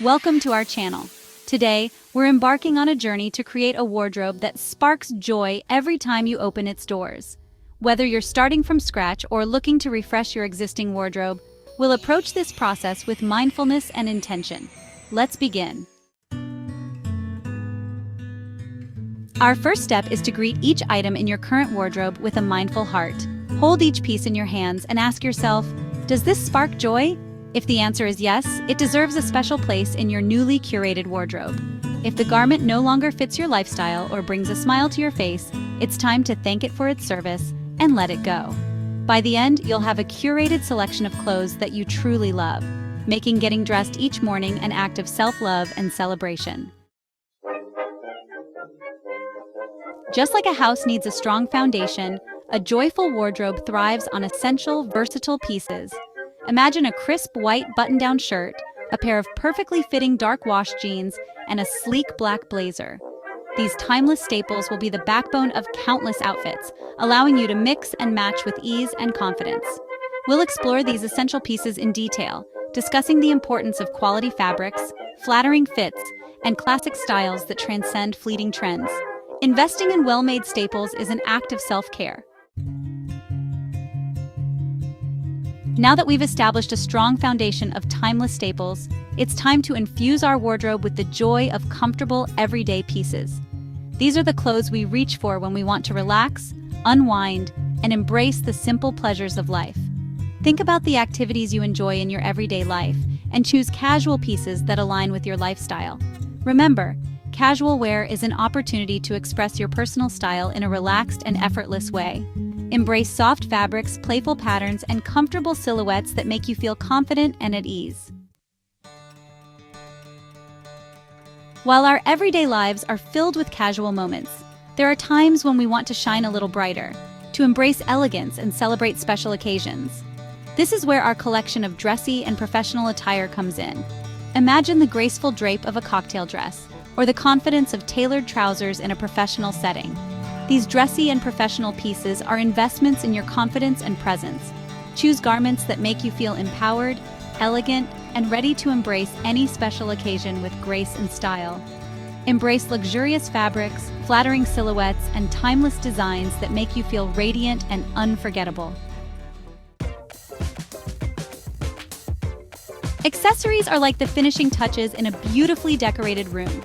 Welcome to our channel. Today, we're embarking on a journey to create a wardrobe that sparks joy every time you open its doors. Whether you're starting from scratch or looking to refresh your existing wardrobe, we'll approach this process with mindfulness and intention. Let's begin. Our first step is to greet each item in your current wardrobe with a mindful heart. Hold each piece in your hands and ask yourself, does this spark joy? If the answer is yes, it deserves a special place in your newly curated wardrobe. If the garment no longer fits your lifestyle or brings a smile to your face, it's time to thank it for its service and let it go. By the end, you'll have a curated selection of clothes that you truly love, making getting dressed each morning an act of self-love and celebration. Just like a house needs a strong foundation, a joyful wardrobe thrives on essential, versatile pieces. Imagine a crisp white button-down shirt, a pair of perfectly fitting dark wash jeans, and a sleek black blazer. These timeless staples will be the backbone of countless outfits, allowing you to mix and match with ease and confidence. We'll explore these essential pieces in detail, discussing the importance of quality fabrics, flattering fits, and classic styles that transcend fleeting trends. Investing in well-made staples is an act of self-care. Now that we've established a strong foundation of timeless staples, it's time to infuse our wardrobe with the joy of comfortable, everyday pieces. These are the clothes we reach for when we want to relax, unwind, and embrace the simple pleasures of life. Think about the activities you enjoy in your everyday life and choose casual pieces that align with your lifestyle. Remember, casual wear is an opportunity to express your personal style in a relaxed and effortless way. Embrace soft fabrics, playful patterns, and comfortable silhouettes that make you feel confident and at ease. While our everyday lives are filled with casual moments, there are times when we want to shine a little brighter, to embrace elegance and celebrate special occasions. This is where our collection of dressy and professional attire comes in. Imagine the graceful drape of a cocktail dress, or the confidence of tailored trousers in a professional setting. These dressy and professional pieces are investments in your confidence and presence. Choose garments that make you feel empowered, elegant, and ready to embrace any special occasion with grace and style. Embrace luxurious fabrics, flattering silhouettes, and timeless designs that make you feel radiant and unforgettable. Accessories are like the finishing touches in a beautifully decorated room.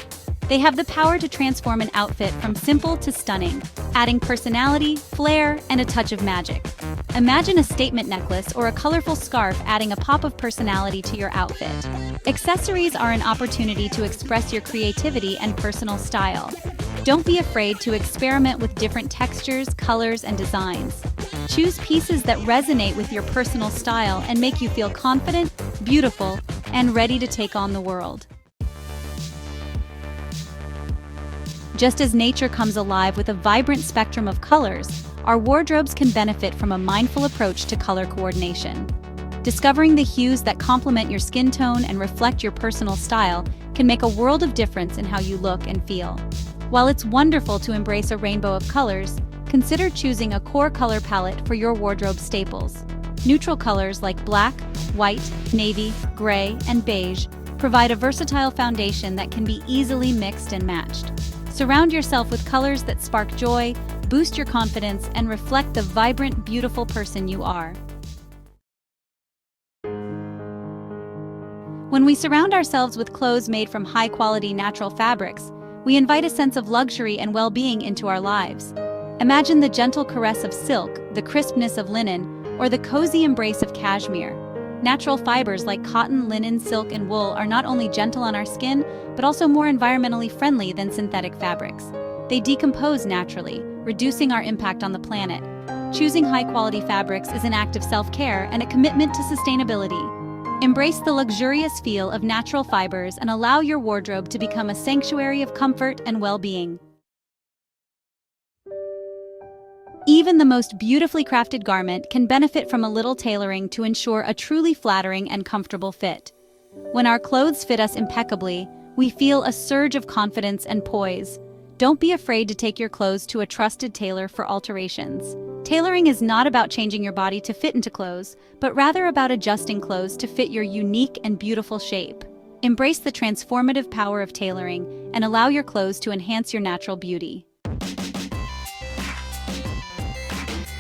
They have the power to transform an outfit from simple to stunning, adding personality, flair, and a touch of magic. Imagine a statement necklace or a colorful scarf adding a pop of personality to your outfit. Accessories are an opportunity to express your creativity and personal style. Don't be afraid to experiment with different textures, colors, and designs. Choose pieces that resonate with your personal style and make you feel confident, beautiful, and ready to take on the world. Just as nature comes alive with a vibrant spectrum of colors, our wardrobes can benefit from a mindful approach to color coordination. Discovering the hues that complement your skin tone and reflect your personal style can make a world of difference in how you look and feel. While it's wonderful to embrace a rainbow of colors, consider choosing a core color palette for your wardrobe staples. Neutral colors like black, white, navy, gray, and beige provide a versatile foundation that can be easily mixed and matched. Surround yourself with colors that spark joy, boost your confidence, and reflect the vibrant, beautiful person you are. When we surround ourselves with clothes made from high-quality natural fabrics, we invite a sense of luxury and well-being into our lives. Imagine the gentle caress of silk, the crispness of linen, or the cozy embrace of cashmere. Natural fibers like cotton, linen, silk, and wool are not only gentle on our skin, but also more environmentally friendly than synthetic fabrics. They decompose naturally, reducing our impact on the planet. Choosing high-quality fabrics is an act of self-care and a commitment to sustainability. Embrace the luxurious feel of natural fibers and allow your wardrobe to become a sanctuary of comfort and well-being. Even the most beautifully crafted garment can benefit from a little tailoring to ensure a truly flattering and comfortable fit. When our clothes fit us impeccably, we feel a surge of confidence and poise. Don't be afraid to take your clothes to a trusted tailor for alterations. Tailoring is not about changing your body to fit into clothes, but rather about adjusting clothes to fit your unique and beautiful shape. Embrace the transformative power of tailoring and allow your clothes to enhance your natural beauty.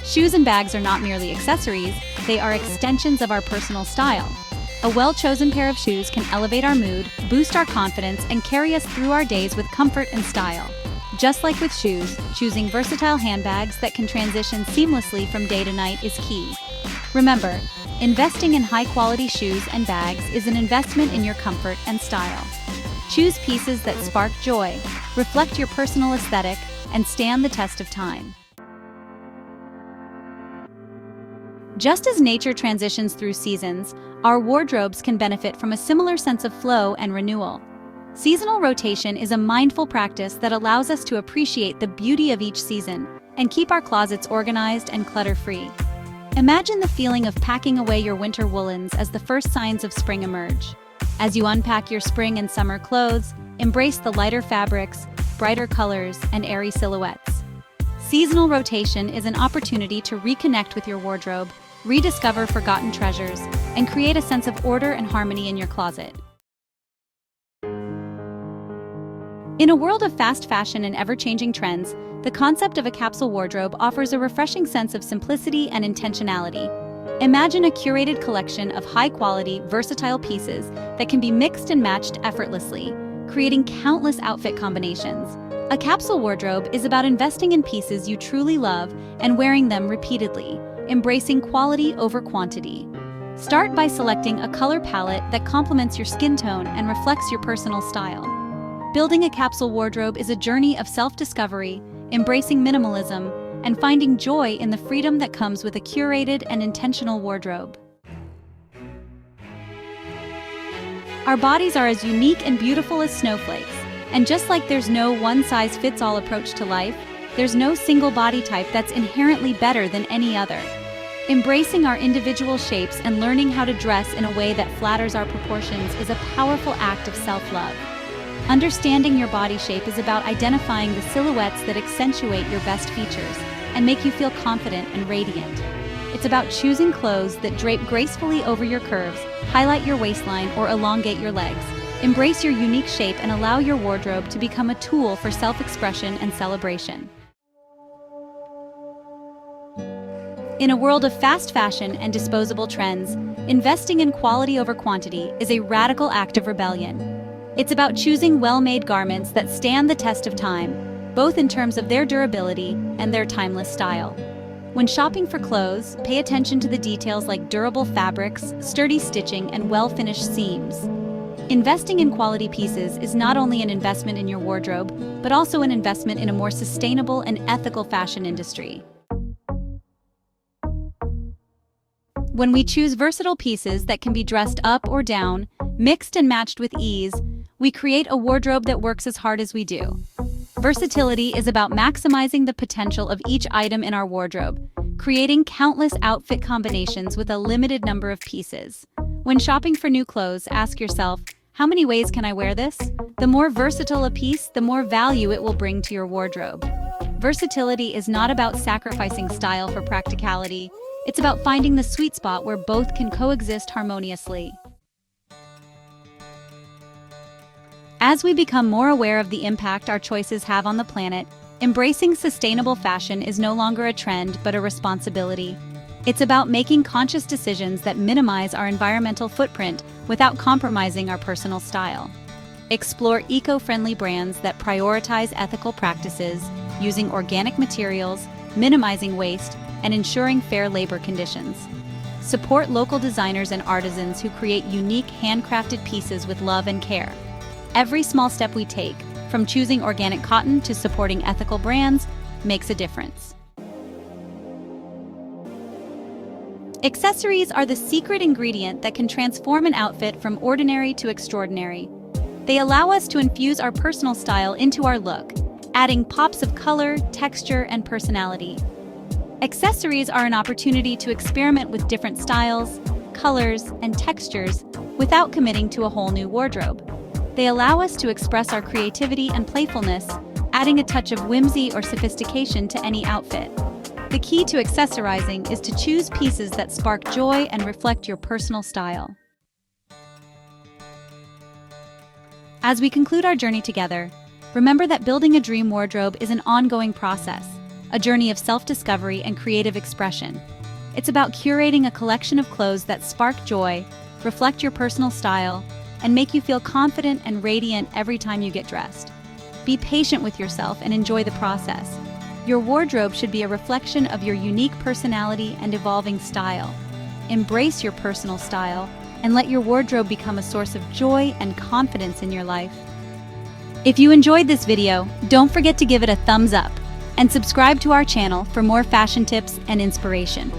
Shoes and bags are not merely accessories, they are extensions of our personal style. A well-chosen pair of shoes can elevate our mood, boost our confidence, and carry us through our days with comfort and style. Just like with shoes, choosing versatile handbags that can transition seamlessly from day to night is key. Remember, investing in high-quality shoes and bags is an investment in your comfort and style. Choose pieces that spark joy, reflect your personal aesthetic, and stand the test of time. Just as nature transitions through seasons, our wardrobes can benefit from a similar sense of flow and renewal. Seasonal rotation is a mindful practice that allows us to appreciate the beauty of each season and keep our closets organized and clutter-free. Imagine the feeling of packing away your winter woolens as the first signs of spring emerge. As you unpack your spring and summer clothes, embrace the lighter fabrics, brighter colors, and airy silhouettes. Seasonal rotation is an opportunity to reconnect with your wardrobe, rediscover forgotten treasures, and create a sense of order and harmony in your closet. In a world of fast fashion and ever-changing trends, the concept of a capsule wardrobe offers a refreshing sense of simplicity and intentionality. Imagine a curated collection of high-quality, versatile pieces that can be mixed and matched effortlessly, creating countless outfit combinations. A capsule wardrobe is about investing in pieces you truly love and wearing them repeatedly, embracing quality over quantity. Start by selecting a color palette that complements your skin tone and reflects your personal style. Building a capsule wardrobe is a journey of self-discovery, embracing minimalism, and finding joy in the freedom that comes with a curated and intentional wardrobe. Our bodies are as unique and beautiful as snowflakes, and just like there's no one-size-fits-all approach to life, there's no single body type that's inherently better than any other. Embracing our individual shapes and learning how to dress in a way that flatters our proportions is a powerful act of self-love. Understanding your body shape is about identifying the silhouettes that accentuate your best features and make you feel confident and radiant. It's about choosing clothes that drape gracefully over your curves, highlight your waistline, or elongate your legs. Embrace your unique shape and allow your wardrobe to become a tool for self-expression and celebration. In a world of fast fashion and disposable trends, investing in quality over quantity is a radical act of rebellion. It's about choosing well-made garments that stand the test of time, both in terms of their durability and their timeless style. When shopping for clothes, pay attention to the details like durable fabrics, sturdy stitching, and well-finished seams. Investing in quality pieces is not only an investment in your wardrobe, but also an investment in a more sustainable and ethical fashion industry. When we choose versatile pieces that can be dressed up or down, mixed and matched with ease, we create a wardrobe that works as hard as we do. Versatility is about maximizing the potential of each item in our wardrobe, creating countless outfit combinations with a limited number of pieces. When shopping for new clothes, ask yourself, how many ways can I wear this? The more versatile a piece, the more value it will bring to your wardrobe. Versatility is not about sacrificing style for practicality. It's about finding the sweet spot where both can coexist harmoniously. As we become more aware of the impact our choices have on the planet, embracing sustainable fashion is no longer a trend but a responsibility. It's about making conscious decisions that minimize our environmental footprint without compromising our personal style. Explore eco-friendly brands that prioritize ethical practices, using organic materials, minimizing waste, and ensuring fair labor conditions. Support local designers and artisans who create unique handcrafted pieces with love and care. Every small step we take, from choosing organic cotton to supporting ethical brands, makes a difference. Accessories are the secret ingredient that can transform an outfit from ordinary to extraordinary. They allow us to infuse our personal style into our look, adding pops of color, texture, and personality. Accessories are an opportunity to experiment with different styles, colors, and textures without committing to a whole new wardrobe. They allow us to express our creativity and playfulness, adding a touch of whimsy or sophistication to any outfit. The key to accessorizing is to choose pieces that spark joy and reflect your personal style. As we conclude our journey together, remember that building a dream wardrobe is an ongoing process, a journey of self-discovery and creative expression. It's about curating a collection of clothes that spark joy, reflect your personal style, and make you feel confident and radiant every time you get dressed. Be patient with yourself and enjoy the process. Your wardrobe should be a reflection of your unique personality and evolving style. Embrace your personal style and let your wardrobe become a source of joy and confidence in your life. If you enjoyed this video, don't forget to give it a thumbs up and subscribe to our channel for more fashion tips and inspiration.